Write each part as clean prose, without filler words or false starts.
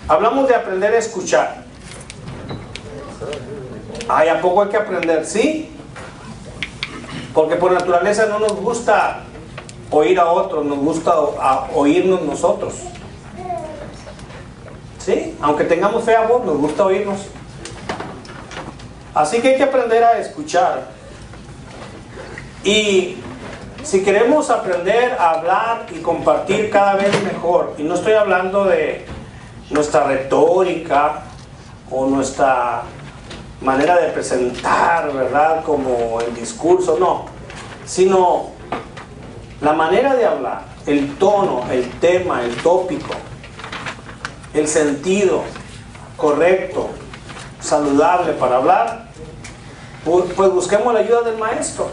Hablamos de aprender a escuchar. Ay, ¿a poco hay que aprender? Sí, porque por naturaleza no nos gusta oír a otros, nos gusta oírnos nosotros. ¿Sí? Aunque tengamos fea voz, nos gusta oírnos. Así que hay que aprender a escuchar. Y si queremos aprender a hablar y compartir cada vez mejor, y no estoy hablando de nuestra retórica o nuestra manera de presentar, ¿verdad? Como el discurso, no, sino la manera de hablar, el tono, el tema, el tópico, el sentido correcto, saludable para hablar, pues busquemos la ayuda del maestro.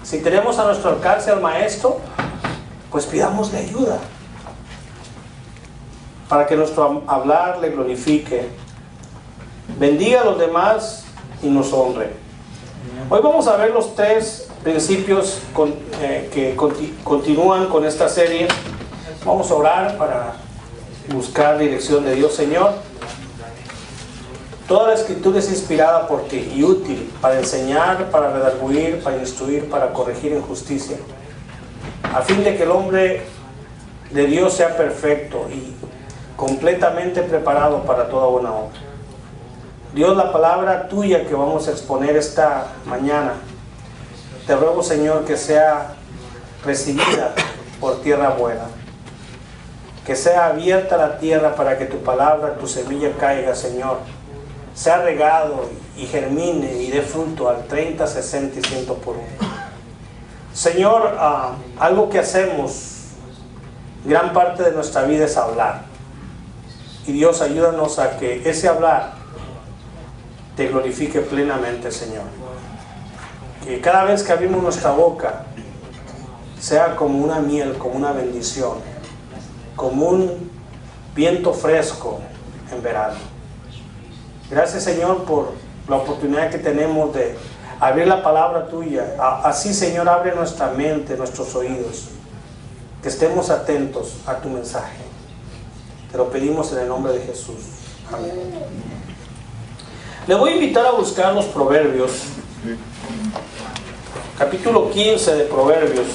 Si tenemos a nuestro alcance al maestro, pues pidámosle ayuda para que nuestro hablar le glorifique, bendiga a los demás y nos honre. Hoy vamos a ver los 3 principios que continúan con esta serie. Vamos a orar para buscar dirección de Dios. Señor, toda la Escritura es inspirada por ti y útil para enseñar, para redarguir, para instruir, para corregir en justicia, a fin de que el hombre de Dios sea perfecto y completamente preparado para toda buena obra. Dios, la palabra tuya que vamos a exponer esta mañana, te ruego, Señor, que sea recibida por tierra buena, que sea abierta la tierra para que tu palabra, tu semilla caiga, Señor, sea regado y germine y dé fruto al 30, 60 y 100 por uno. Señor, algo que hacemos gran parte de nuestra vida es hablar. Y Dios, ayúdanos a que ese hablar te glorifique plenamente, Señor. Que cada vez que abrimos nuestra boca sea como una miel, como una bendición, como un viento fresco en verano. Gracias, Señor, por la oportunidad que tenemos de abrir la palabra tuya. Así, Señor, abre nuestra mente, nuestros oídos, que estemos atentos a tu mensaje. Te lo pedimos en el nombre de Jesús. Amén. Le voy a invitar a buscar los Proverbios, capítulo 15 de Proverbios.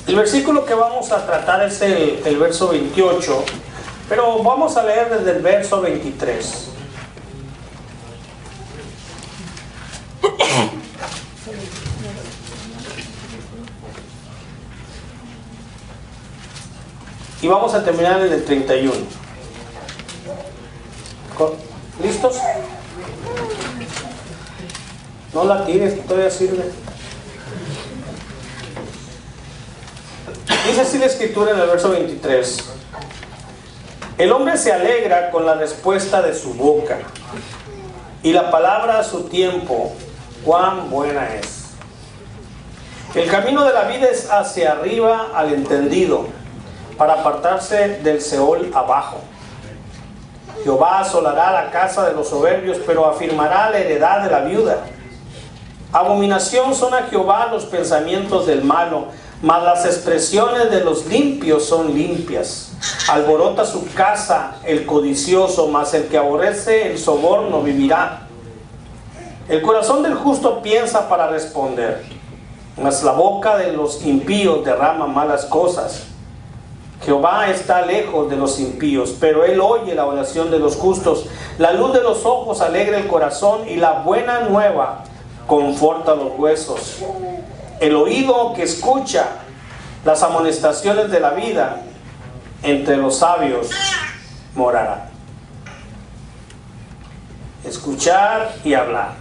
El versículo que vamos a tratar es el verso 28, pero vamos a leer desde el verso 23. Y vamos a terminar en el 31. ¿Listos? No la tires, todavía sirve. Dice así la Escritura en el verso 23. El hombre se alegra con la respuesta de su boca, y la palabra a su tiempo, cuán buena es. El camino de la vida es hacia arriba al entendido, para apartarse del Seol abajo. Jehová asolará la casa de los soberbios, pero afirmará la heredad de la viuda. Abominación son a Jehová los pensamientos del malo, mas las expresiones de los limpios son limpias. Alborota su casa el codicioso, mas el que aborrece el soborno vivirá. El corazón del justo piensa para responder, mas la boca de los impíos derrama malas cosas. Jehová está lejos de los impíos, pero él oye la oración de los justos. La luz de los ojos alegra el corazón, y la buena nueva conforta los huesos. El oído que escucha las amonestaciones de la vida, entre los sabios morará. Escuchar y hablar.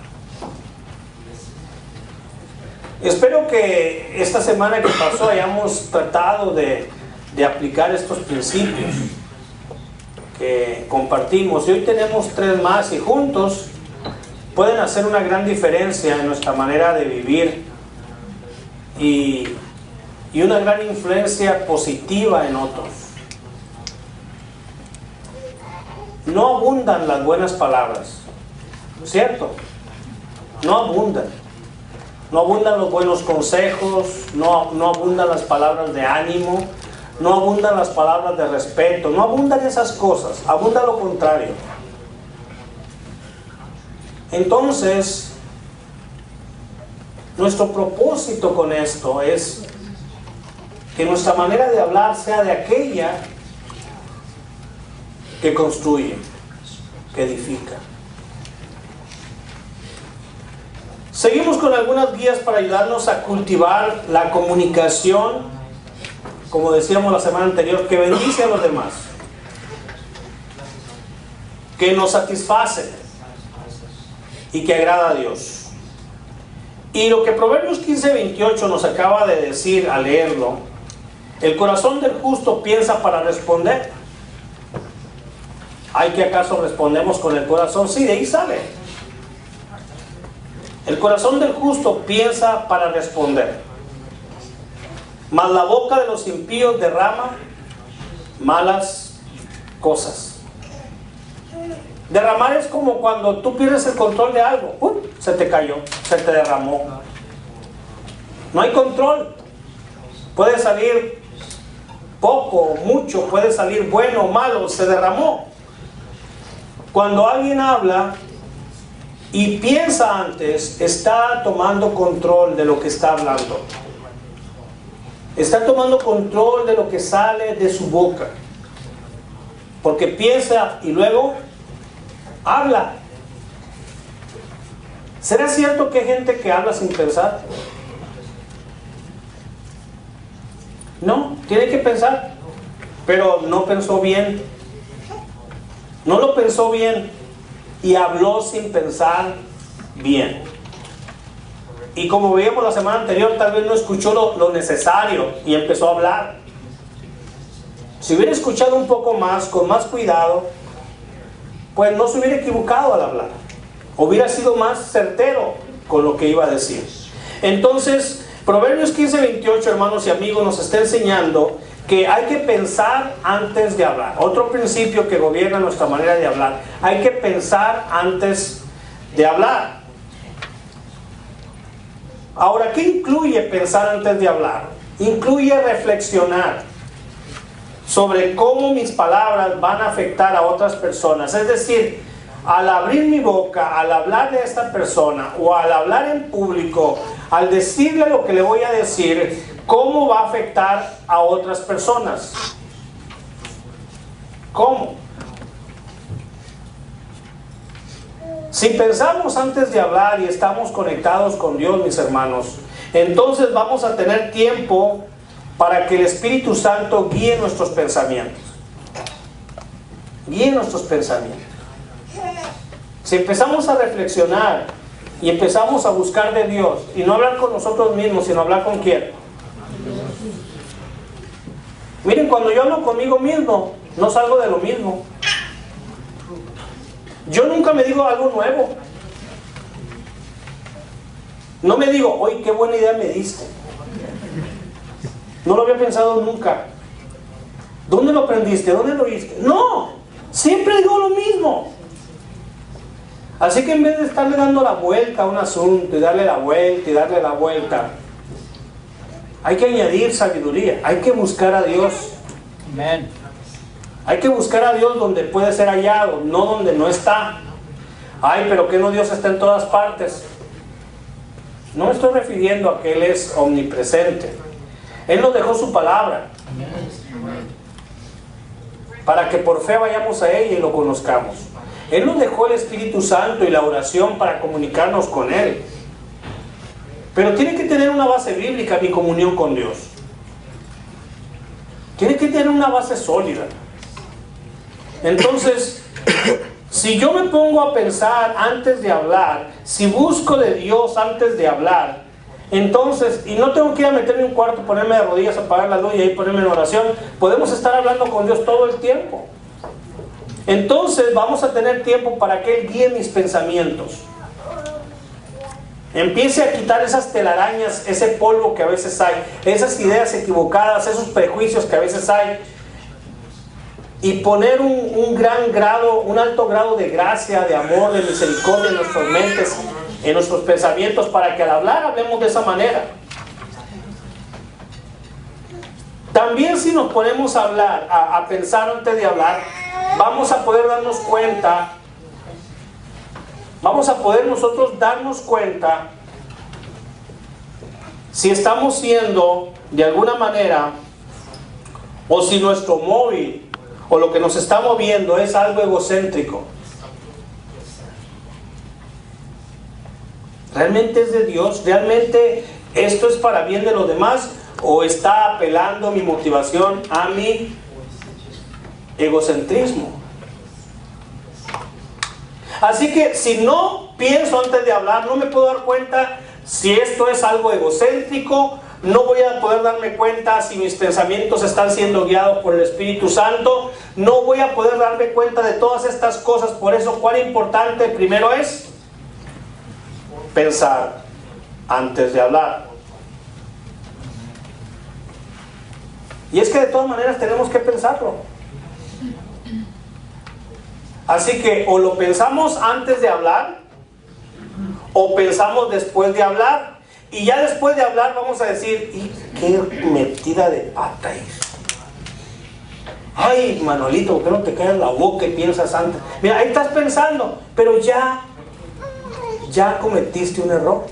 Espero que esta semana que pasó hayamos tratado de aplicar estos principios que compartimos, y hoy tenemos 3 más, y juntos pueden hacer una gran diferencia en nuestra manera de vivir y y una gran influencia positiva en otros. No abundan las buenas palabras, ¿cierto? No abundan. No abundan los buenos consejos, no abundan las palabras de ánimo, no abundan las palabras de respeto, no abundan esas cosas, abunda lo contrario. Entonces, nuestro propósito con esto es que nuestra manera de hablar sea de aquella que construye, que edifica. Seguimos con algunas guías para ayudarnos a cultivar la comunicación, como decíamos la semana anterior, que bendice a los demás, que nos satisface y que agrada a Dios. Y lo que Proverbios 15:28 nos acaba de decir al leerlo: el corazón del justo piensa para responder. ¿Hay que acaso respondemos con el corazón? Sí, de ahí sale. El corazón del justo piensa para responder, mas la boca de los impíos derrama malas cosas. Derramar es como cuando tú pierdes el control de algo. Se te cayó, se te derramó. No hay control. Puede salir poco, mucho, puede salir bueno o malo, se derramó. Cuando alguien habla y piensa antes, está tomando control de lo que está hablando. Está tomando control de lo que sale de su boca. Porque piensa y luego habla. ¿Será cierto que hay gente que habla sin pensar? No, tiene que pensar. Pero no pensó bien. No lo pensó bien. Y habló sin pensar bien. Y como veíamos la semana anterior, tal vez no escuchó lo necesario y empezó a hablar. Si hubiera escuchado un poco más, con más cuidado, pues no se hubiera equivocado al hablar. Hubiera sido más certero con lo que iba a decir. Entonces, Proverbios 15:28, hermanos y amigos, nos está enseñando que hay que pensar antes de hablar. Otro principio que gobierna nuestra manera de hablar: hay que pensar antes de hablar. Ahora, ¿qué incluye pensar antes de hablar? Incluye reflexionar sobre cómo mis palabras van a afectar a otras personas. Es decir, al abrir mi boca, al hablar de esta persona o al hablar en público, al decirle lo que le voy a decir, ¿cómo va a afectar a otras personas? ¿Cómo? Si pensamos antes de hablar y estamos conectados con Dios, mis hermanos, entonces vamos a tener tiempo para que el Espíritu Santo guíe nuestros pensamientos. Guíe nuestros pensamientos. Si empezamos a reflexionar y empezamos a buscar de Dios y no hablar con nosotros mismos, sino hablar con ¿quién? Miren, cuando yo hablo conmigo mismo, no salgo de lo mismo. Yo nunca me digo algo nuevo. No me digo, oye, qué buena idea me diste. No lo había pensado nunca. ¿Dónde lo aprendiste? ¿Dónde lo oíste? No, siempre digo lo mismo. Así que en vez de estarle dando la vuelta a un asunto y darle la vuelta y darle la vuelta, hay que añadir sabiduría. Hay que buscar a Dios. Amén. Hay que buscar a Dios donde puede ser hallado, no donde no está. Ay, pero que no, Dios está en todas partes. No me estoy refiriendo a que Él es omnipresente. Él nos dejó su palabra para que por fe vayamos a ella y lo conozcamos. Él nos dejó el Espíritu Santo y la oración para comunicarnos con Él. Pero tiene que tener una base bíblica mi comunión con Dios. Tiene que tener una base sólida. Entonces, si yo me pongo a pensar antes de hablar, si busco de Dios antes de hablar, entonces, y no tengo que ir a meterme en un cuarto, ponerme de rodillas, apagar la luz y ahí ponerme en oración, podemos estar hablando con Dios todo el tiempo. Entonces vamos a tener tiempo para que Él guíe mis pensamientos. Empiece a quitar esas telarañas, ese polvo que a veces hay, esas ideas equivocadas, esos prejuicios que a veces hay, y poner un gran grado, un alto grado de gracia, de amor, de misericordia en nuestras mentes, en nuestros pensamientos, para que al hablar hablemos de esa manera. También si nos ponemos a hablar, a pensar antes de hablar, vamos a poder darnos cuenta, vamos a poder nosotros darnos cuenta si estamos siendo de alguna manera, o si nuestro móvil o lo que nos está moviendo es algo egocéntrico. ¿Realmente es de Dios? ¿Realmente esto es para bien de los demás? ¿O está apelando mi motivación a mi egocentrismo? Así que si no pienso antes de hablar, no me puedo dar cuenta si esto es algo egocéntrico. No voy a poder darme cuenta si mis pensamientos están siendo guiados por el Espíritu Santo. No voy a poder darme cuenta de todas estas cosas. Por eso, ¿cuán importante primero es pensar antes de hablar? Y es que de todas maneras tenemos que pensarlo. Así que o lo pensamos antes de hablar, o pensamos después de hablar. Y ya después de hablar vamos a decir, ¡y qué metida de pata es! Ay, Manolito, ¿por qué no te callas la boca y piensas antes? Mira, ahí estás pensando, pero ya cometiste un error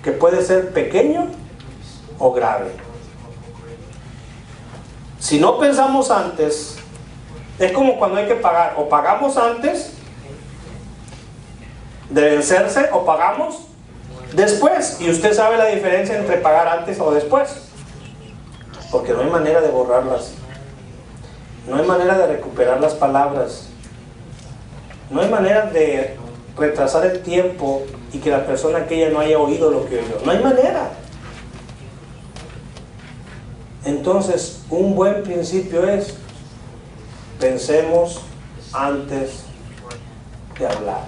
que puede ser pequeño o grave. Si no pensamos antes, es como cuando hay que pagar. O pagamos antes de vencerse, o pagamos después. Y usted sabe la diferencia entre pagar antes o después. Porque no hay manera de borrarlas. No hay manera de recuperar las palabras. No hay manera de retrasar el tiempo y que la persona aquella no haya oído lo que oyó. No hay manera. Entonces, un buen principio es: pensemos antes de hablar.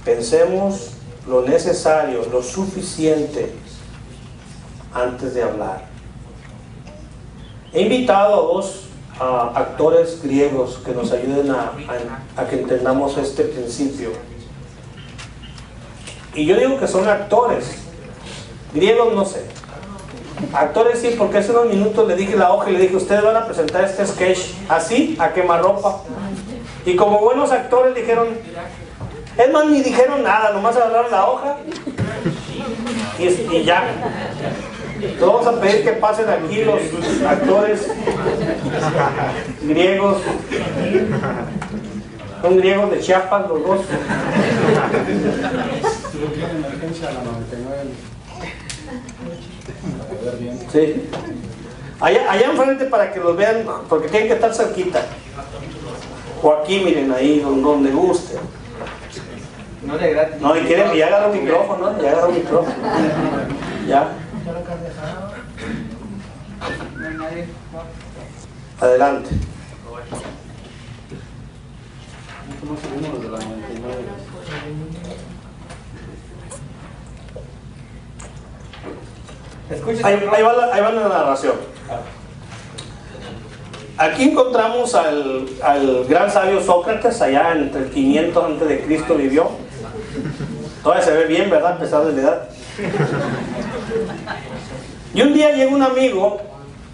Pensemos lo necesario, lo suficiente antes de hablar. He invitado a dos actores griegos que nos ayuden a que entendamos este principio. Y yo digo que son actores. Griegos no sé. Actores sí, porque hace unos minutos le dije la hoja y le dije, ustedes van a presentar este sketch así, a quemarropa. Y como buenos actores dijeron, es más, ni dijeron nada, nomás agarraron la hoja y ya. Entonces vamos a pedir que pasen aquí los actores griegos. Son griegos de Chiapas los dos. Sí. Allá enfrente para que los vean, porque tienen que estar cerquita. O aquí, miren, ahí donde guste. No de gratis. No, y quieren, ya agarra un micrófono, ¿no? Ya agarra un micrófono. Ya. Adelante. Ahí va la narración. Aquí encontramos al gran sabio Sócrates, allá entre el 500 antes de Cristo vivió. Todavía se ve bien, ¿verdad? A pesar de la edad. Y un día llega un amigo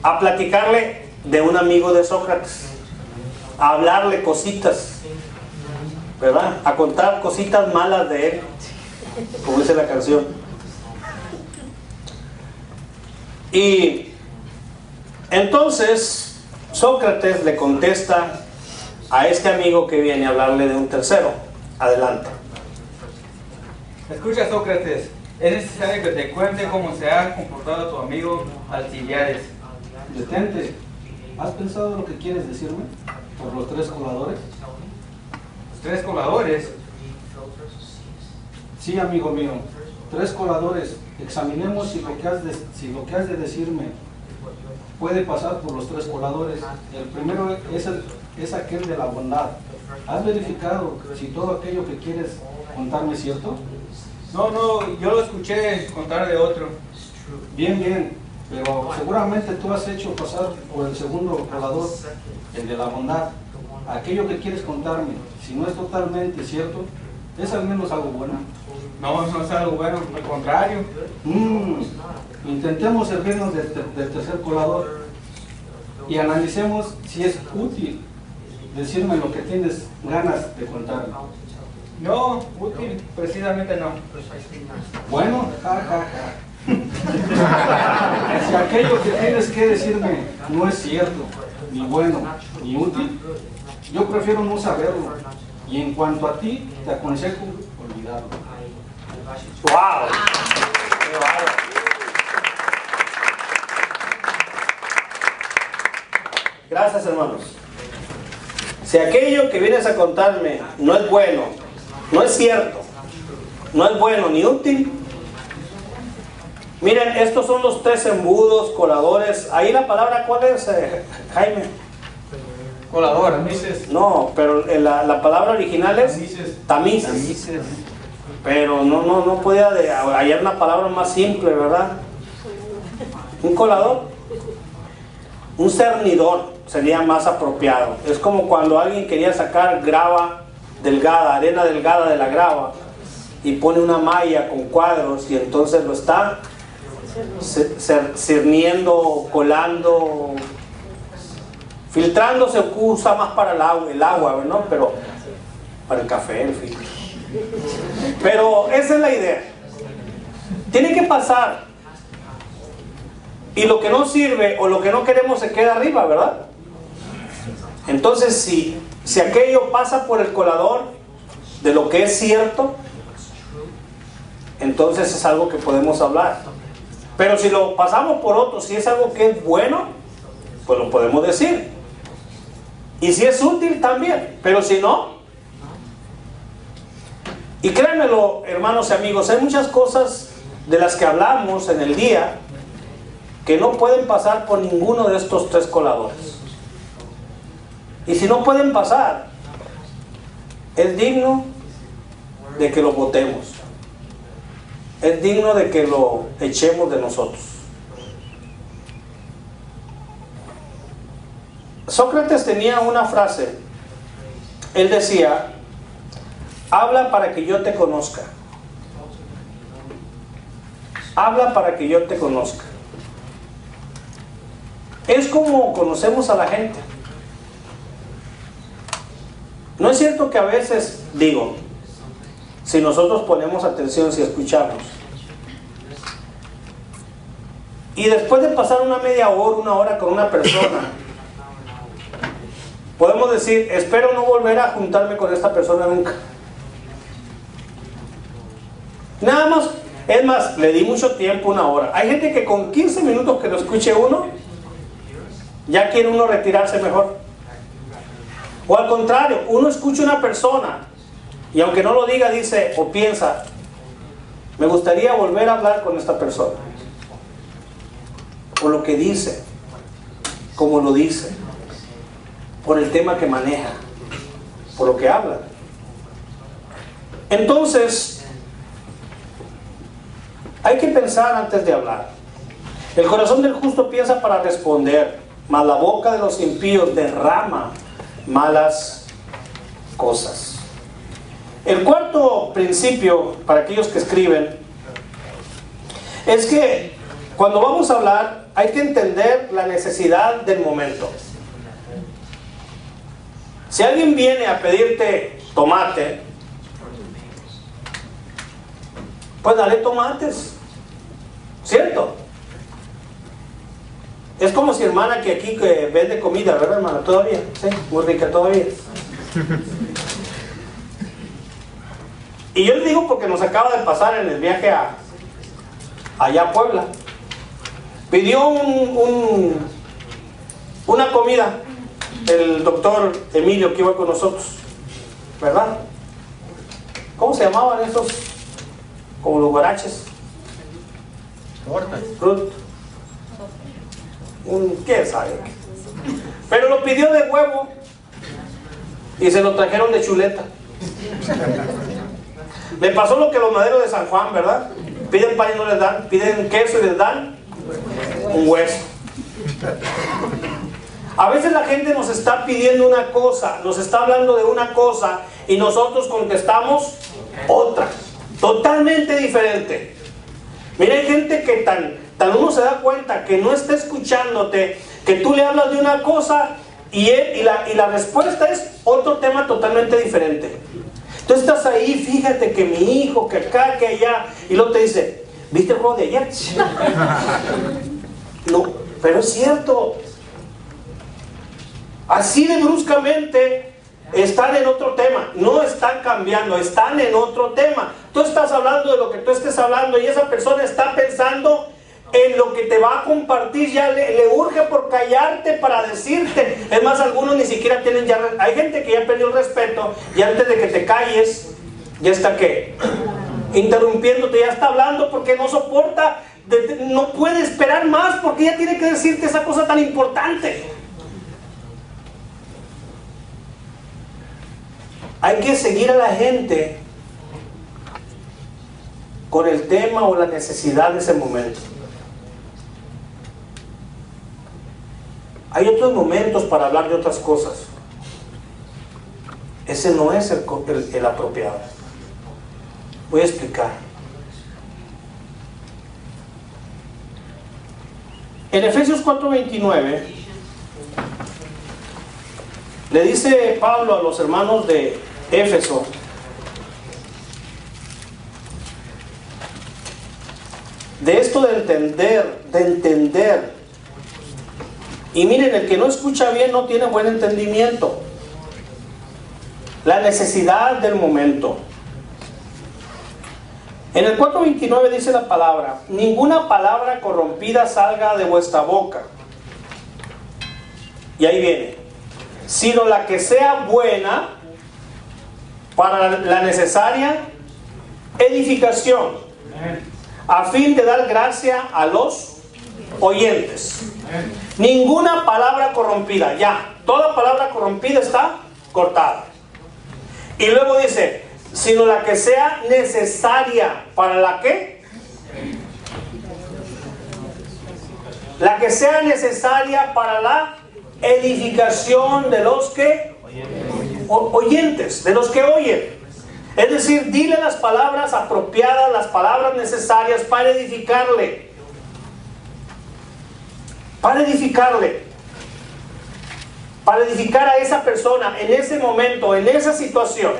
a platicarle de un amigo de Sócrates, a hablarle cositas, ¿verdad? A contar cositas malas de él, como dice la canción. Y entonces Sócrates le contesta a este amigo que viene a hablarle de un tercero. Adelante. Escucha, Sócrates, es necesario que te cuente cómo se ha comportado tu amigo Alcibiades. Detente. ¿Has pensado lo que quieres decirme? ¿Por los 3 coladores? ¿Los 3 coladores? Sí, amigo mío. 3 coladores. Examinemos si lo que has de decirme puede pasar por los tres coladores. El primero es aquel de la bondad. ¿Has verificado si todo aquello que quieres contarme es cierto? No, yo lo escuché contar de otro. Bien, bien, pero seguramente tú has hecho pasar por el segundo colador, el de la bondad. Aquello que quieres contarme, si no es totalmente cierto, ¿es al menos algo bueno? No es algo bueno, al contrario. Intentemos servirnos del tercer colador y analicemos si es útil decirme lo que tienes ganas de contarme. No, útil, precisamente no. Bueno, si aquello que tienes que decirme no es cierto, ni bueno, ni útil, yo prefiero no saberlo. Y en cuanto a ti, te aconsejo olvidarlo. ¡Wow! ¡Qué bárbaro! Gracias, hermanos. Si aquello que vienes a contarme no es bueno, no es cierto, no es bueno ni útil, miren, estos son los tres embudos, coladores. Ahí la palabra, ¿cuál es, Jaime? Colador, tamices. No, pero la palabra original es tamices. Tamices. Pero no podía hallar una palabra más simple, ¿verdad? Un colador, un cernidor sería más apropiado. Es como cuando alguien quería sacar grava delgada, arena delgada de la grava, y pone una malla con cuadros y entonces lo está cerniendo, colando, filtrando. Se usa más para el agua, ¿no? Pero para el café, el filtro. Pero esa es la idea. Tiene que pasar, y lo que no sirve o lo que no queremos se queda arriba, ¿verdad? Entonces si aquello pasa por el colador de lo que es cierto, entonces es algo que podemos hablar. Pero si lo pasamos por otro, si es algo que es bueno, pues lo podemos decir. Y si es útil también, pero si no. Y créanmelo, hermanos y amigos, hay muchas cosas de las que hablamos en el día que no pueden pasar por ninguno de estos tres coladores. Y si no pueden pasar, es digno de que lo botemos. Es digno de que lo echemos de nosotros. Sócrates tenía una frase. Él decía: habla para que yo te conozca. Habla para que yo te conozca. Es como conocemos a la gente. ¿No es cierto que a veces, digo, si nosotros ponemos atención, si escuchamos, y después de pasar una media hora, una hora con una persona, podemos decir: espero no volver a juntarme con esta persona nunca? Nada más, es más, le di mucho tiempo, una hora. Hay gente que con 15 minutos que lo escuche uno, ya quiere uno retirarse mejor. O al contrario, uno escucha a una persona y aunque no lo diga, dice o piensa: me gustaría volver a hablar con esta persona. Por lo que dice, como lo dice, por el tema que maneja, por lo que habla. Entonces, hay que pensar antes de hablar. El corazón del justo piensa para responder, mas la boca de los impíos derrama malas cosas. El cuarto principio para aquellos que escriben es que cuando vamos a hablar hay que entender la necesidad del momento. Si alguien viene a pedirte tomate, pues dale tomates, ¿cierto? Es como si hermana que aquí que vende comida, ¿verdad, hermana? Todavía, sí, muy rica todavía. Y yo les digo porque nos acaba de pasar en el viaje allá a Puebla. Pidió una comida el doctor Emilio que iba con nosotros, ¿verdad? ¿Cómo se llamaban esos? Como los guaraches. Tortas. quién sabe. Pero lo pidió de huevo y se lo trajeron de chuleta. Le pasó lo que los maderos de San Juan, ¿verdad? Piden pan y no les dan, piden queso y les dan un hueso. A veces la gente nos está pidiendo una cosa, nos está hablando de una cosa y nosotros contestamos otra, totalmente diferente. Mira, hay gente que tan uno se da cuenta que no está escuchándote, que tú le hablas de una cosa y la respuesta es otro tema totalmente diferente. Tú estás ahí, fíjate que mi hijo, que acá, que allá, y luego te dice, ¿viste el juego de ayer? No, pero es cierto. Así de bruscamente están en otro tema. No están cambiando, están en otro tema. Tú estás hablando de lo que tú estés hablando y esa persona está pensando en lo que te va a compartir. Ya le urge por callarte para decirte. Es más, algunos ni siquiera tienen ya... Hay gente que ya perdió el respeto y antes de que te calles, ya está ¿qué? Interrumpiéndote, ya está hablando porque no soporta, no puede esperar más porque ya tiene que decirte esa cosa tan importante. Hay que seguir a la gente con el tema o la necesidad de ese momento. Hay otros momentos para hablar de otras cosas. Ese no es el apropiado. Voy a explicar. En Efesios 4:29 le dice Pablo a los hermanos de Éfeso: de esto de entender. Y miren, el que no escucha bien no tiene buen entendimiento. La necesidad del momento. En el 4:29 dice la palabra: ninguna palabra corrompida salga de vuestra boca. Y ahí viene: sino la que sea buena para la necesaria edificación, a fin de dar gracia a los oyentes. Ninguna palabra corrompida, ya, toda palabra corrompida está cortada. Y luego dice, sino la que sea necesaria, ¿para la qué? La que sea necesaria para la edificación de los que oyentes, de los que oyen. Es decir, dile las palabras apropiadas, las palabras necesarias para edificarle. Para edificar a esa persona en ese momento, en esa situación.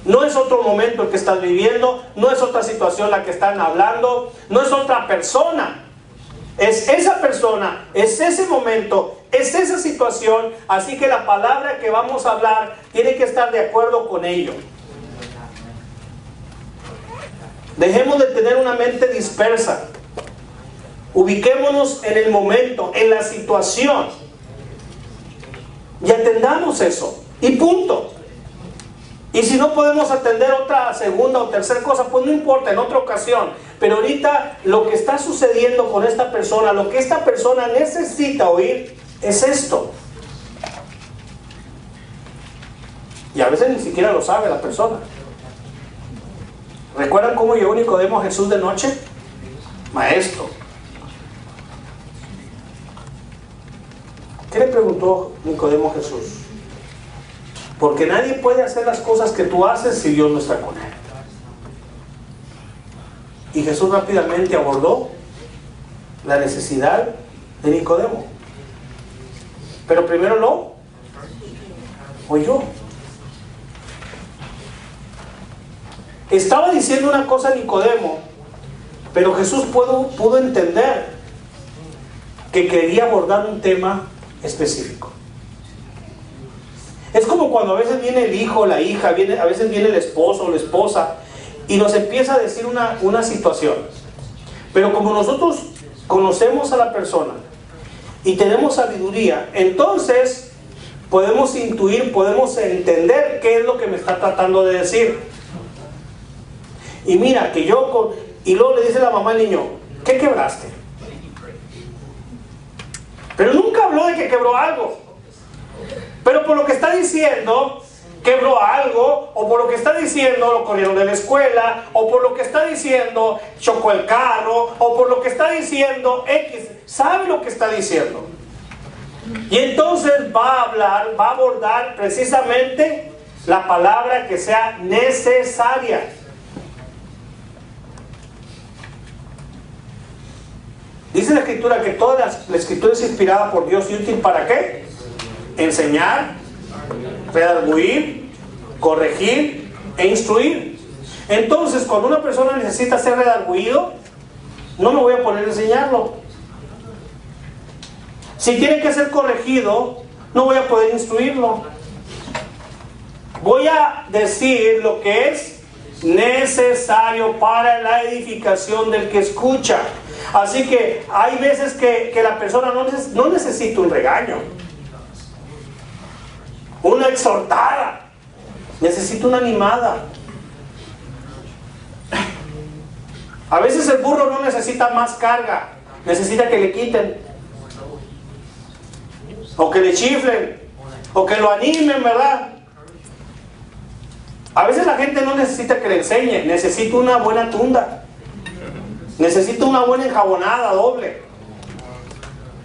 No es otro momento el que estás viviendo, no es otra situación la que están hablando, no es otra persona. Es esa persona, es ese momento, es esa situación, así que la palabra que vamos a hablar tiene que estar de acuerdo con ello. Dejemos de tener una mente dispersa. Ubiquémonos en el momento, en la situación. Y atendamos eso. Y punto. Y si no podemos atender otra segunda o tercera cosa, pues no importa, en otra ocasión. Pero ahorita lo que está sucediendo con esta persona, lo que esta persona necesita oír, es esto. Y a veces ni siquiera lo sabe la persona. ¿Recuerdan cómo llegó Nicodemo a Jesús de noche? Maestro. ¿Qué le preguntó Nicodemo a Jesús? Porque nadie puede hacer las cosas que tú haces si Dios no está con él. Y Jesús rápidamente abordó la necesidad de Nicodemo. Pero primero lo oyó. Estaba diciendo una cosa a Nicodemo, pero Jesús pudo entender que quería abordar un tema específico. Es como cuando a veces viene el hijo, la hija, a veces viene el esposo o la esposa y nos empieza a decir una situación. Pero como nosotros conocemos a la persona y tenemos sabiduría, entonces podemos intuir, podemos entender qué es lo que me está tratando de decir. Y mira, y luego le dice la mamá al niño: ¿qué quebraste? Pero nunca habló de que quebró algo. Pero por lo que está diciendo, quebró algo, o por lo que está diciendo, lo corrieron de la escuela, o por lo que está diciendo, chocó el carro, o por lo que está diciendo, X, sabe lo que está diciendo. Y entonces va a hablar, va a abordar precisamente la palabra que sea necesaria. Dice la Escritura que toda la Escritura es inspirada por Dios y útil ¿para qué? Enseñar, redarguir, corregir e instruir. Entonces, cuando una persona necesita ser redarguido, no me voy a poner a enseñarlo. Si tiene que ser corregido, no voy a poder instruirlo. Voy a decir lo que es necesario para la edificación del que escucha. Así que hay veces que la persona no necesita un regaño, una exhortada, necesita una animada. A veces el burro no necesita más carga, necesita que le quiten, o que le chiflen, o que lo animen, ¿verdad? A veces la gente no necesita que le enseñe, necesita una buena tunda, necesita una buena enjabonada doble.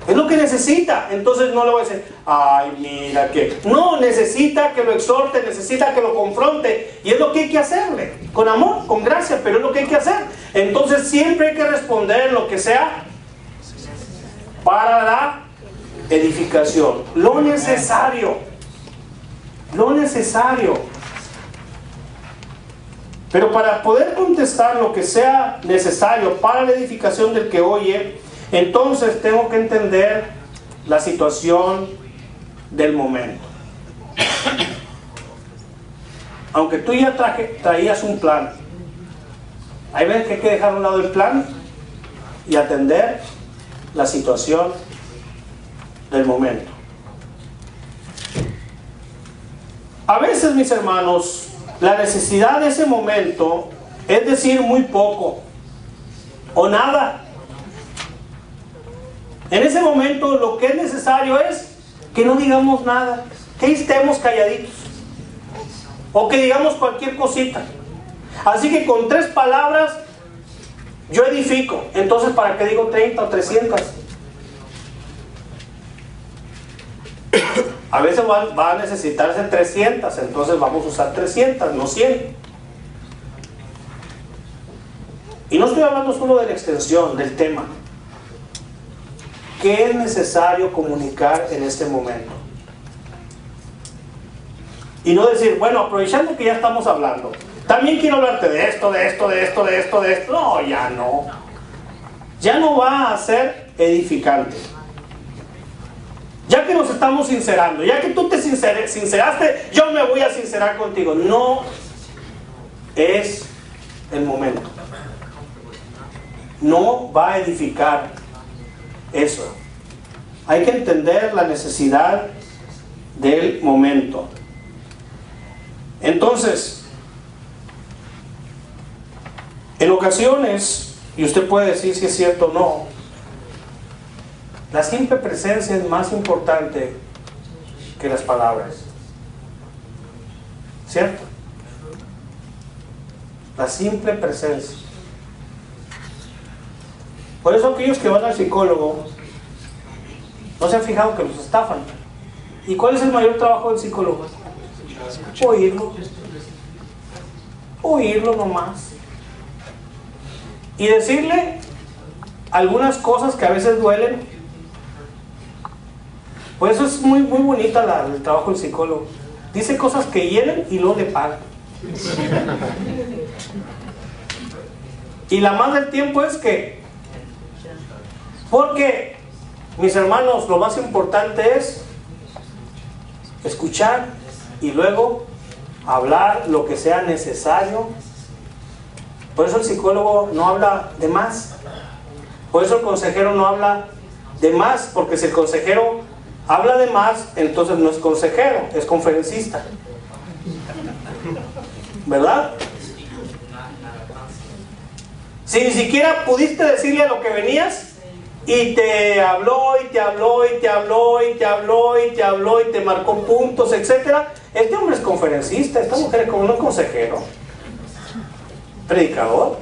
Es lo que necesita. Entonces no le voy a decir, ay, mira que... No, necesita que lo exhorte, necesita que lo confronte. Y es lo que hay que hacerle, con amor, con gracia, pero es lo que hay que hacer. Entonces siempre hay que responder lo que sea para la edificación. Lo necesario. Lo necesario. Pero para poder contestar lo que sea necesario para la edificación del que oye, entonces tengo que entender la situación del momento. Aunque tú ya traías un plan, hay veces que hay que dejar a un lado el plan y atender la situación del momento. A veces, mis hermanos, la necesidad de ese momento es decir muy poco o nada. En ese momento lo que es necesario es que no digamos nada, que estemos calladitos o que digamos cualquier cosita. Así que con 3 palabras yo edifico. Entonces, ¿para qué digo 30 o 300? A veces va a necesitarse 300, entonces vamos a usar 300, no 100. Y no estoy hablando solo de la extensión del tema. ¿Qué es necesario comunicar en este momento? Y no decir, bueno, aprovechando que ya estamos hablando, también quiero hablarte de esto, de esto, de esto, de esto, de esto. No, ya no. Ya no va a ser edificante. Ya que nos estamos sincerando, ya que tú te sinceraste, yo me voy a sincerar contigo. No es el momento. No va a edificar eso. Hay que entender la necesidad del momento. Entonces, en ocasiones, y usted puede decir si es cierto o no, la simple presencia es más importante que las palabras. ¿Cierto? La simple presencia. Por eso aquellos que van al psicólogo no se han fijado que los estafan. ¿Y cuál es el mayor trabajo del psicólogo? Oírlo. Oírlo nomás. Y decirle algunas cosas que a veces duelen. Por eso es muy bonita el trabajo del psicólogo. Dice cosas que hieren y luego le pagan. Y la más del tiempo es que, porque, mis hermanos, lo más importante es escuchar y luego hablar lo que sea necesario. Por eso el psicólogo no habla de más. Por eso el consejero no habla de más, porque si el consejero habla de más, entonces no es consejero, es conferencista. ¿Verdad? Si ni siquiera pudiste decirle a lo que venías, y te habló, y te habló, y te habló, y te habló, y te habló, y te marcó puntos, etc. Este hombre es conferencista, esta mujer es como un consejero, predicador.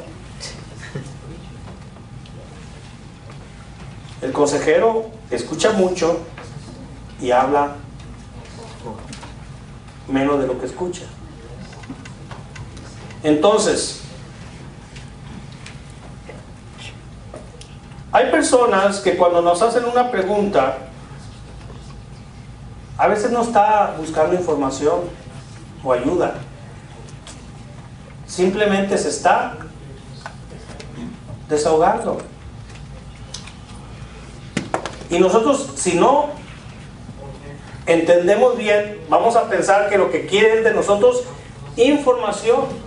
El consejero escucha mucho y habla menos de lo que escucha. Entonces, hay personas que cuando nos hacen una pregunta, a veces no está buscando información o ayuda. Simplemente se está desahogando. Y nosotros, si no entendemos bien, vamos a pensar que lo que quiere es de nosotros información,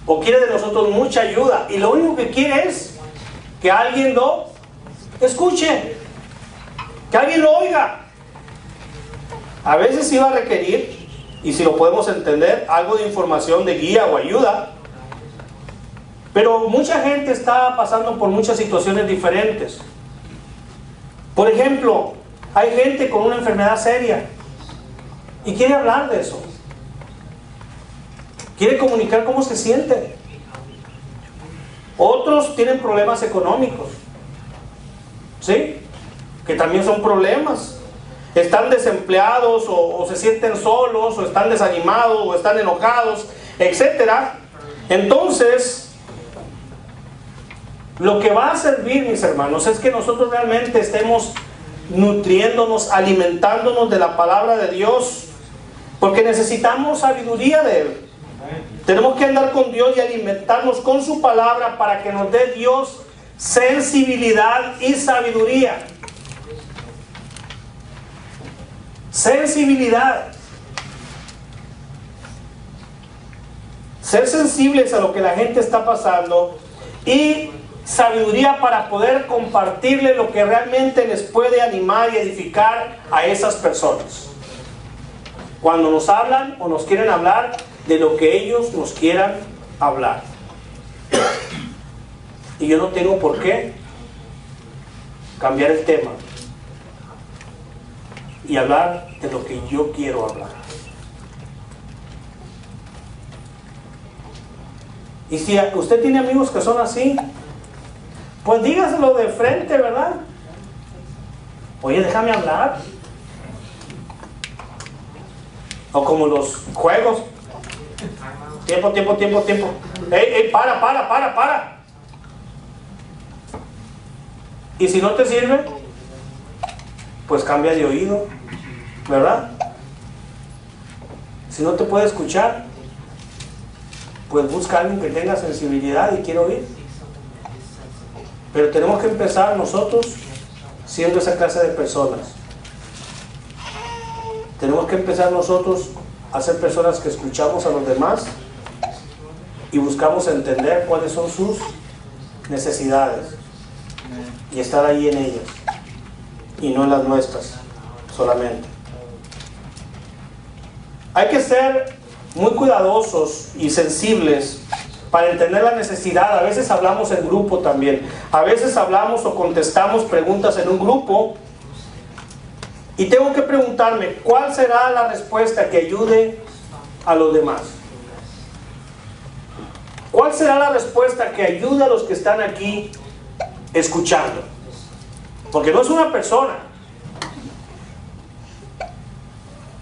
o quiere de nosotros mucha ayuda, y lo único que quiere es que alguien lo escuche, que alguien lo oiga. A veces sí va a requerir, y si lo podemos entender, algo de información, de guía o ayuda, pero mucha gente está pasando por muchas situaciones diferentes. Por ejemplo, hay gente con una enfermedad seria y quiere hablar de eso, quiere comunicar cómo se siente. Otros tienen problemas económicos, ¿sí? Que también son problemas. Están desempleados, o se sienten solos, o están desanimados, o están enojados, etc. Entonces, lo que va a servir, mis hermanos, es que nosotros realmente estemos nutriéndonos, alimentándonos de la palabra de Dios, porque necesitamos sabiduría de Él. Tenemos que andar con Dios y alimentarnos con su palabra para que nos dé Dios sensibilidad y sabiduría. Sensibilidad. Ser sensibles a lo que la gente está pasando, y sabiduría para poder compartirle lo que realmente les puede animar y edificar a esas personas. Cuando nos hablan o nos quieren hablar de lo que ellos nos quieran hablar. Y yo no tengo por qué cambiar el tema y hablar de lo que yo quiero hablar. Y si usted tiene amigos que son así, pues dígaselo de frente, ¿verdad? Oye, déjame hablar. O como los juegos. Tiempo. ¡Ey, para! Y si no te sirve, pues cambia de oído, ¿verdad? Si no te puede escuchar, pues busca a alguien que tenga sensibilidad y quiera oír. Pero tenemos que empezar nosotros siendo esa clase de personas. Tenemos que empezar nosotros a ser personas que escuchamos a los demás y buscamos entender cuáles son sus necesidades y estar ahí en ellas y no en las nuestras solamente. Hay que ser muy cuidadosos y sensibles para entender la necesidad. A veces hablamos en grupo también. A veces hablamos o contestamos preguntas en un grupo. Y tengo que preguntarme, ¿cuál será la respuesta que ayude a los demás? ¿Cuál será la respuesta que ayude a los que están aquí escuchando? Porque no es una persona.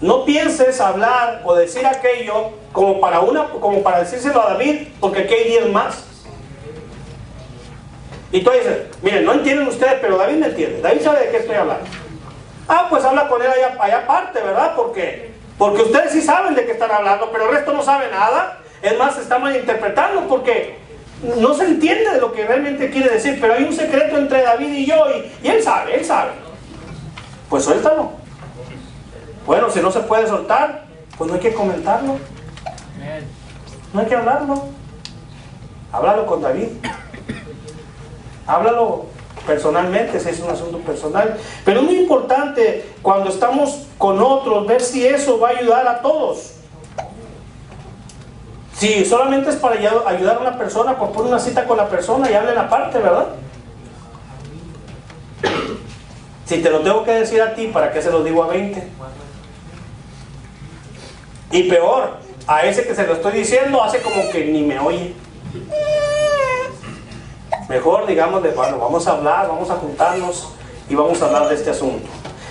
No pienses hablar o decir aquello como para decírselo a David, porque aquí hay 10 más. Y tú dices, miren, no entienden ustedes, pero David me entiende. David sabe de qué estoy hablando. Ah, pues habla con él allá aparte, ¿verdad? Porque ustedes sí saben de qué están hablando, pero el resto no sabe nada. Es más, se está malinterpretando porque no se entiende de lo que realmente quiere decir. Pero hay un secreto entre David y yo, y él sabe. Pues suéltalo. Bueno, si no se puede soltar, pues no hay que comentarlo. No hay que hablarlo. Háblalo con David. Háblalo personalmente, ese es un asunto personal. Pero es muy importante cuando estamos con otros, ver si eso va a ayudar a todos. Si solamente es para ayudar a una persona, pues pon una cita con la persona y hablen aparte, ¿verdad? Si te lo tengo que decir a ti, ¿para qué se lo digo a 20? Y peor, a ese que se lo estoy diciendo hace como que ni me oye. Mejor digámosle, bueno, vamos a hablar, vamos a juntarnos y vamos a hablar de este asunto.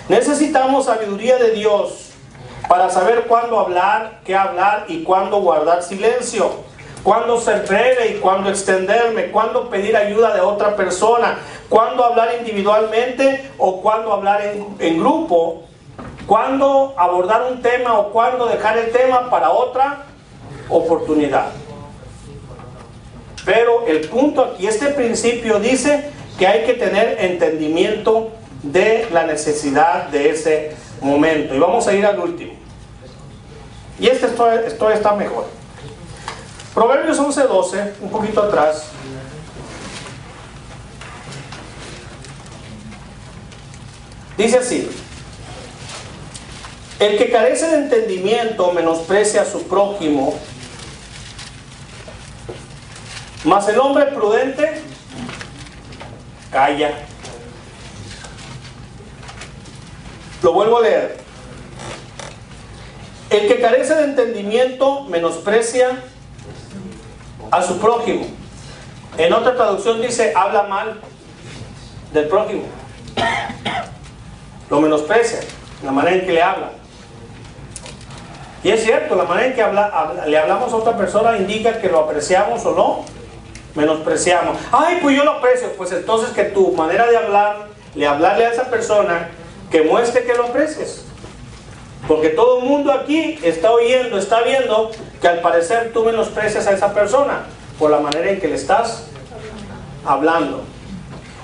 Necesitamos sabiduría de Dios para saber cuándo hablar, qué hablar y cuándo guardar silencio, cuándo ser breve y cuándo extenderme, cuándo pedir ayuda de otra persona, cuándo hablar individualmente o cuándo hablar en grupo, cuándo abordar un tema o cuándo dejar el tema para otra oportunidad. Pero el punto aquí, este principio dice que hay que tener entendimiento de la necesidad de ese momento. Y vamos a ir al último. Y esto está mejor. Proverbios 11:12, un poquito atrás. Dice así: el que carece de entendimiento menosprecia a su prójimo, mas el hombre prudente calla. Lo vuelvo a leer. El que carece de entendimiento menosprecia a su prójimo. En otra traducción dice, habla mal del prójimo. Lo menosprecia, la manera en que le habla. Y es cierto, la manera en que le hablamos a otra persona indica que lo apreciamos o no menospreciamos. Ay, pues yo lo aprecio. Pues entonces que tu manera de hablarle a esa persona, que muestre que lo aprecies. Porque todo el mundo aquí está oyendo, está viendo que al parecer tú menosprecias a esa persona por la manera en que le estás hablando.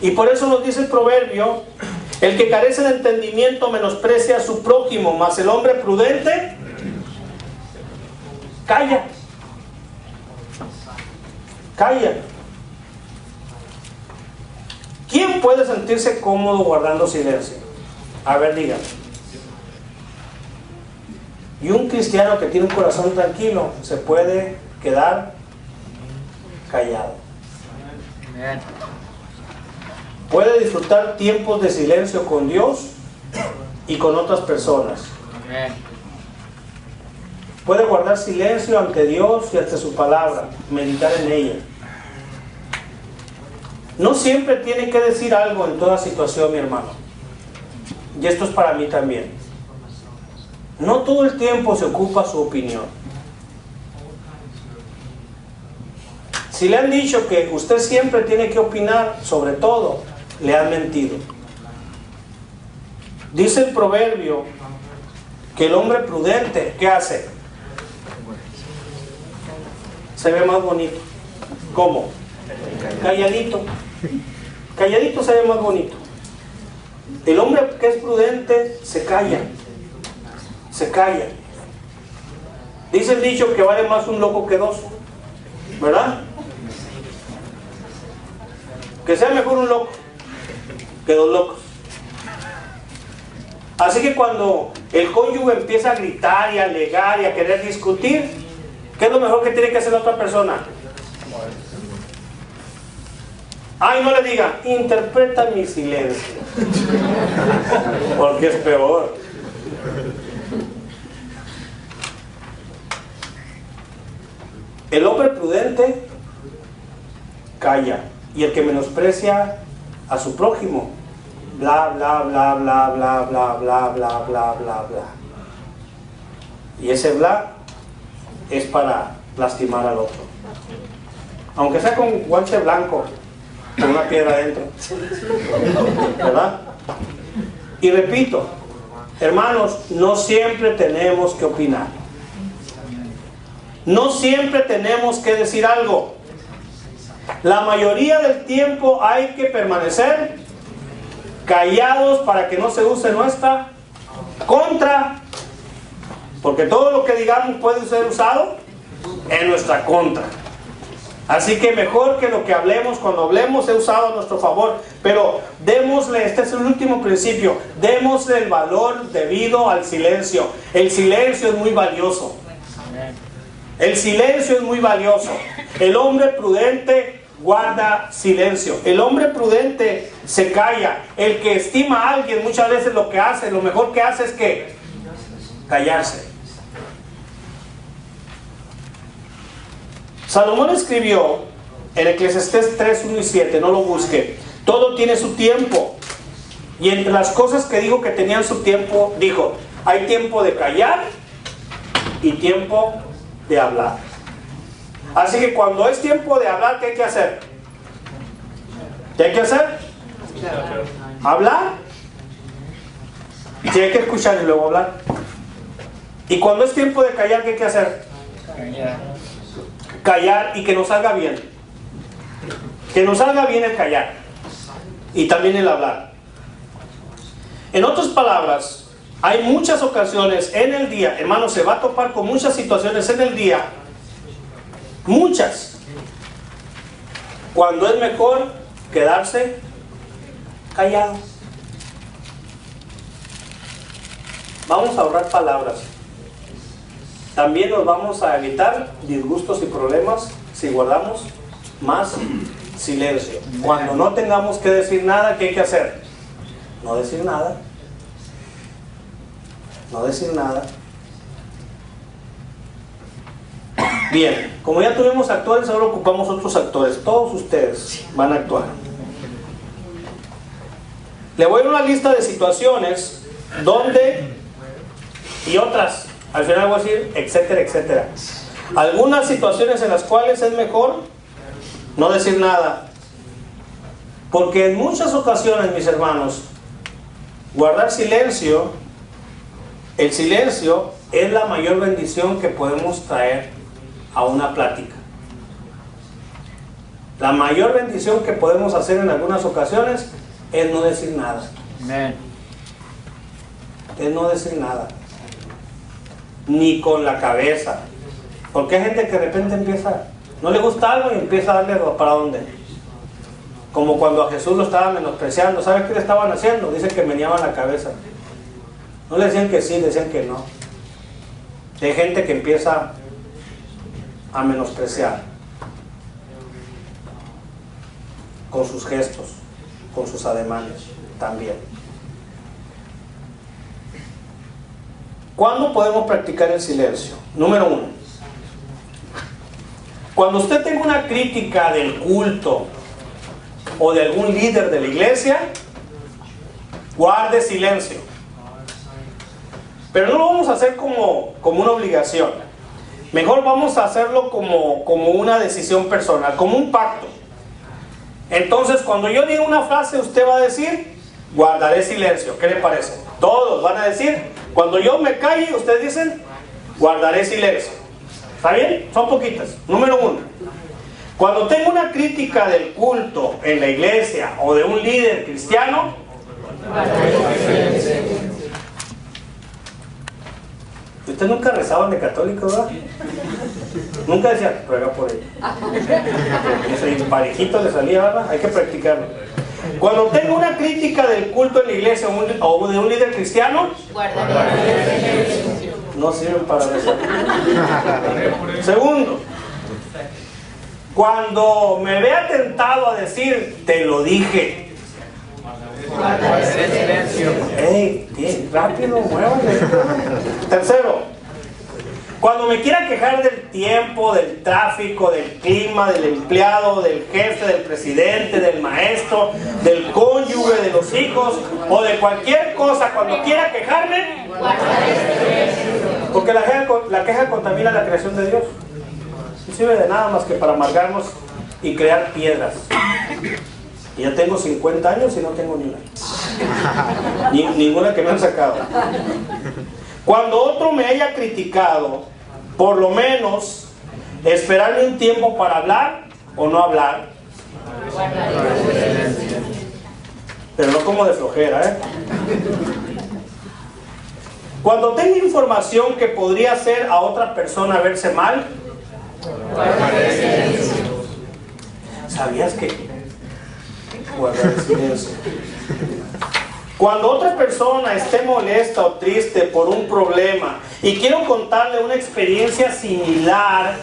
Y por eso nos dice el proverbio: el que carece de entendimiento menosprecia a su prójimo, mas el hombre prudente calla. Calla. ¿Quién puede sentirse cómodo guardando silencio? A ver, dígame. Y un cristiano que tiene un corazón tranquilo se puede quedar callado. Puede disfrutar tiempos de silencio con Dios y con otras personas. Puede guardar silencio ante Dios y ante su palabra, meditar en ella. No siempre tiene que decir algo en toda situación, mi hermano. Y esto es para mí también. No todo el tiempo se ocupa su opinión. Si le han dicho que usted siempre tiene que opinar sobre todo, le han mentido. Dice el proverbio que el hombre prudente, ¿qué hace? Se ve más bonito. ¿Cómo? Calladito. Calladito se ve más bonito. El hombre que es prudente se calla. Se calla. Dice el dicho que vale más un loco que dos. ¿Verdad? Que sea mejor un loco que dos locos. Así que cuando el cónyuge empieza a gritar y a alegar y a querer discutir, ¿qué es lo mejor que tiene que hacer la otra persona? Ay, no le diga, interpreta mi silencio. Porque es peor. El hombre prudente calla. Y el que menosprecia a su prójimo, bla, bla, bla, bla, bla, bla, bla, bla, bla, bla, bla. Y ese bla es para lastimar al otro. Aunque sea con guante blanco, con una piedra adentro. ¿Verdad? Y repito, hermanos, no siempre tenemos que opinar. No siempre tenemos que decir algo. La mayoría del tiempo hay que permanecer callados para que no se use nuestra contra. Porque todo lo que digamos puede ser usado en nuestra contra. Así que mejor que lo que hablemos, cuando hablemos, sea usado a nuestro favor. Pero démosle, este es el último principio, démosle el valor debido al silencio. El silencio es muy valioso. El silencio es muy valioso. El hombre prudente guarda silencio. El hombre prudente se calla. El que estima a alguien muchas veces lo mejor que hace es que callarse. Salomón escribió en Eclesiastés 3, 1 y 7, no lo busque, todo tiene su tiempo. Y entre las cosas que dijo que tenían su tiempo, dijo, hay tiempo de callar y tiempo de hablar. Así que cuando es tiempo de hablar, ¿qué hay que hacer? ¿Qué hay que hacer? Hablar. Y hay que escuchar y luego hablar. Y cuando es tiempo de callar, ¿qué hay que hacer? Callar y que nos salga bien. Que nos salga bien el callar. Y también el hablar. En otras palabras, hay muchas ocasiones en el día, hermano, se va a topar con muchas situaciones en el día, muchas, cuando es mejor quedarse callado. Vamos a ahorrar palabras. También nos vamos a evitar disgustos y problemas si guardamos más silencio. Cuando no tengamos que decir nada, ¿qué hay que hacer? No decir nada. No decir nada. Bien, como ya tuvimos actores, ahora ocupamos otros actores. Todos ustedes van a actuar. Le voy a dar una lista de situaciones donde, y otras, al final voy a decir, etcétera, etcétera. Algunas situaciones en las cuales es mejor no decir nada. Porque en muchas ocasiones, mis hermanos, guardar silencio, el silencio es la mayor bendición que podemos traer a una plática. La mayor bendición que podemos hacer en algunas ocasiones es no decir nada. Amén. Es no decir nada. Ni con la cabeza. Porque hay gente que de repente empieza, no le gusta algo y empieza a darle para dónde. Como cuando a Jesús lo estaban menospreciando. ¿Sabes qué le estaban haciendo? Dicen que meneaban la cabeza. No le decían que sí, decían que no. Hay gente que empieza a menospreciar con sus gestos, con sus ademanes también. ¿Cuándo podemos practicar el silencio? Número 1. Cuando usted tenga una crítica del culto o de algún líder de la iglesia, guarde silencio. Pero no lo vamos a hacer como una obligación. Mejor vamos a hacerlo como una decisión personal, como un pacto. Entonces, cuando yo diga una frase, usted va a decir, guardaré silencio. ¿Qué le parece? Todos van a decir, cuando yo me calle, ustedes dicen, guardaré silencio. ¿Está bien? Son poquitas. Número 1. Cuando tengo una crítica del culto en la iglesia o de un líder cristiano, guardaré silencio. Ustedes nunca rezaban de católico, ¿verdad? Nunca decían, ruega por él. Eso parejito le salía, ¿verdad? Hay que practicarlo. Cuando tengo una crítica del culto en la iglesia o de un líder cristiano, no sirven para rezar. Segundo, cuando me vea tentado a decir, te lo dije. ¡Ey! Bien, rápido, muévale. Tercero, cuando me quiera quejar del tiempo, del tráfico, del clima, del empleado, del jefe, del presidente, del maestro, del cónyuge, de los hijos o de cualquier cosa, cuando quiera quejarme, porque la queja contamina la creación de Dios. No sirve de nada más que para amargarnos y crear piedras. Y ya tengo 50 años y no tengo ni una. Ninguna que me han sacado. Cuando otro me haya criticado, por lo menos esperarme un tiempo para hablar o no hablar. Pero no como de flojera, ¿eh? Cuando tengo información que podría hacer a otra persona verse mal, ¿sabías que? Guardar silencio. Cuando otra persona esté molesta o triste por un problema y quiero contarle una experiencia similar,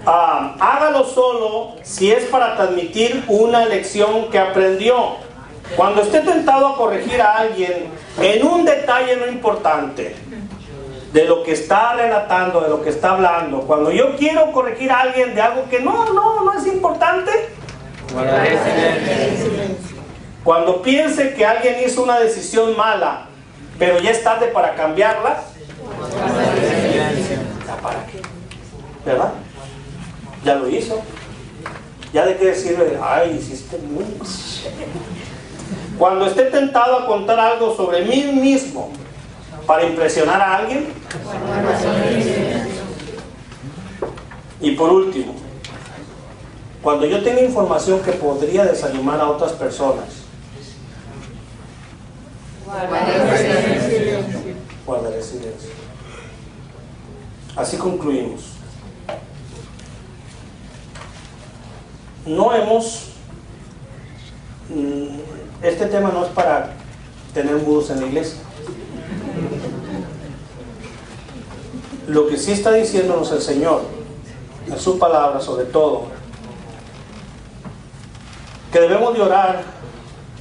Hágalo solo si es para transmitir una lección que aprendió. Cuando esté tentado a corregir a alguien en un detalle no importante de lo que está relatando, de lo que está hablando, cuando yo quiero corregir a alguien de algo que no es importante, cuando piense que alguien hizo una decisión mala, pero ya es tarde para cambiarla, ¿ya para qué? ¿Verdad? Ya lo hizo. Ya de qué decirle, ay, hiciste muy... Cuando esté tentado a contar algo sobre mí mismo para impresionar a alguien. Y por último, cuando yo tenga información que podría desanimar a otras personas, guardaré silencio. Así concluimos. No hemos... Este tema no es para tener mudos en la iglesia. Lo que sí está diciéndonos el Señor en su palabra, sobre todo, que debemos de orar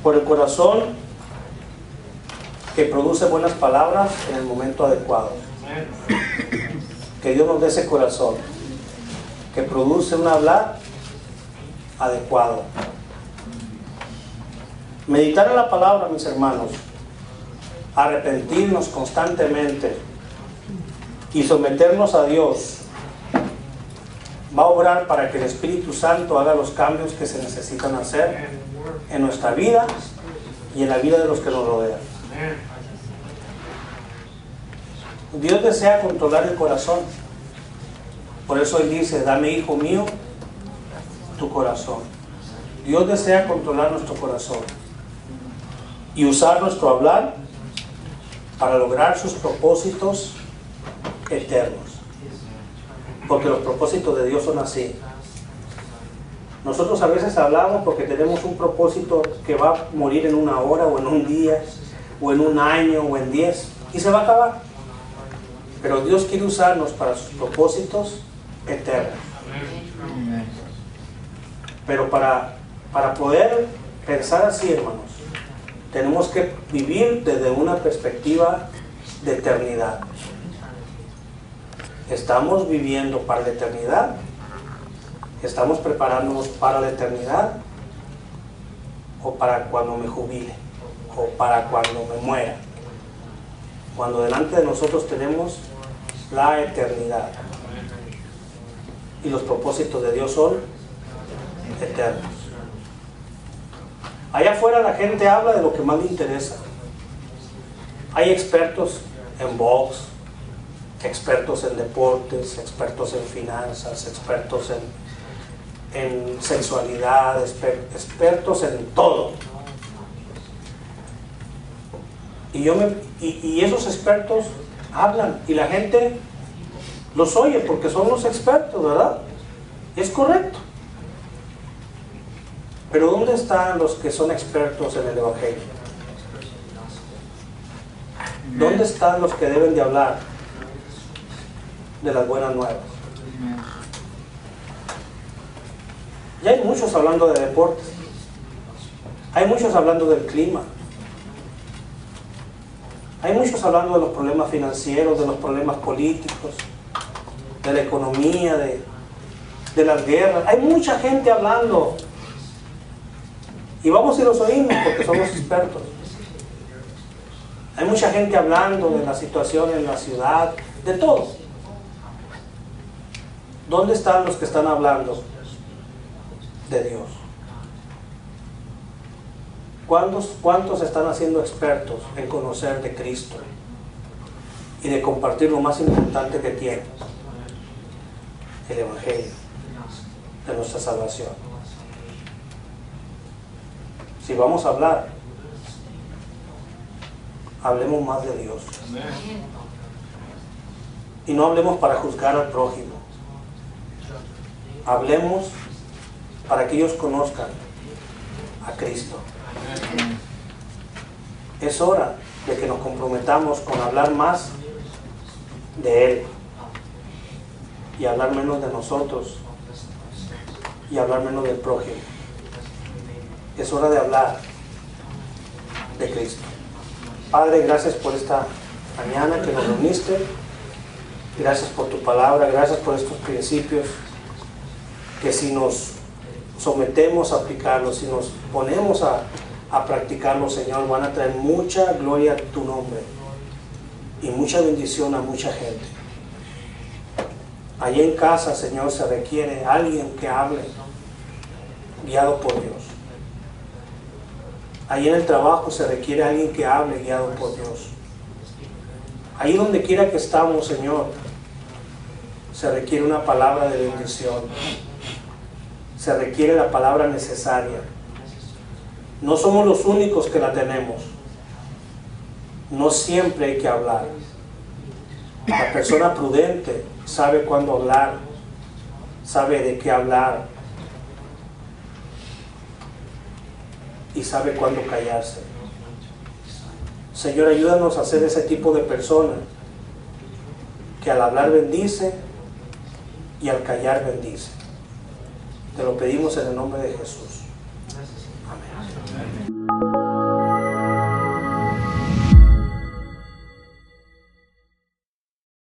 por el corazón que produce buenas palabras en el momento adecuado. Que Dios nos dé ese corazón que produce un hablar adecuado. Meditar en la palabra, mis hermanos, arrepentirnos constantemente y someternos a Dios va a obrar para que el Espíritu Santo haga los cambios que se necesitan hacer en nuestra vida y en la vida de los que nos rodean. Dios desea controlar el corazón. Por eso Él dice, dame, hijo mío, tu corazón. Dios desea controlar nuestro corazón y usar nuestro hablar para lograr sus propósitos eternos. Porque los propósitos de Dios son así. Nosotros a veces hablamos porque tenemos un propósito que va a morir en una hora, o en un día, o en un año, o en 10, y se va a acabar. Pero Dios quiere usarnos para sus propósitos eternos. Pero para poder pensar así, hermanos, tenemos que vivir desde una perspectiva de eternidad. ¿Estamos viviendo para la eternidad? ¿Estamos preparándonos para la eternidad? ¿O para cuando me jubile? ¿O para cuando me muera? Cuando delante de nosotros tenemos la eternidad. Y los propósitos de Dios son eternos. Allá afuera la gente habla de lo que más le interesa. Hay expertos en box, expertos en deportes, expertos en finanzas, expertos en sexualidad, expertos en todo. Y esos expertos hablan y la gente los oye porque son los expertos, ¿verdad? Es correcto. Pero ¿dónde están los que son expertos en el Evangelio? ¿Dónde están los que deben de hablar de las buenas nuevas? Ya hay muchos hablando de deportes. Hay muchos hablando del clima. Hay muchos hablando de los problemas financieros, de los problemas políticos, de la economía, de las guerras. Hay mucha gente hablando. Y vamos y los oímos porque somos expertos. Hay mucha gente hablando de la situación en la ciudad, de todo. ¿Dónde están los que están hablando de Dios? ¿Cuántos están haciendo expertos en conocer de Cristo y de compartir lo más importante que tiene, el Evangelio de nuestra salvación? Si vamos a hablar, hablemos más de Dios. Y no hablemos para juzgar al prójimo. Hablemos para que ellos conozcan a Cristo. Es hora de que nos comprometamos con hablar más de Él y hablar menos de nosotros y hablar menos del prójimo. Es hora de hablar de Cristo. Padre, gracias por esta mañana que nos reuniste. Gracias por tu palabra, gracias por estos principios que si nos sometemos a aplicarlos, si nos ponemos a practicarlos, Señor, van a traer mucha gloria a tu nombre y mucha bendición a mucha gente. Allí en casa, Señor, se requiere alguien que hable guiado por Dios. Allí en el trabajo se requiere alguien que hable guiado por Dios. Ahí donde quiera que estamos, Señor, se requiere una palabra de bendición. Se requiere la palabra necesaria. No somos los únicos que la tenemos. No siempre hay que hablar. La persona prudente sabe cuándo hablar, sabe de qué hablar y sabe cuándo callarse. Señor, ayúdanos a ser ese tipo de persona que al hablar bendice y al callar bendice. Te lo pedimos en el nombre de Jesús. Amén.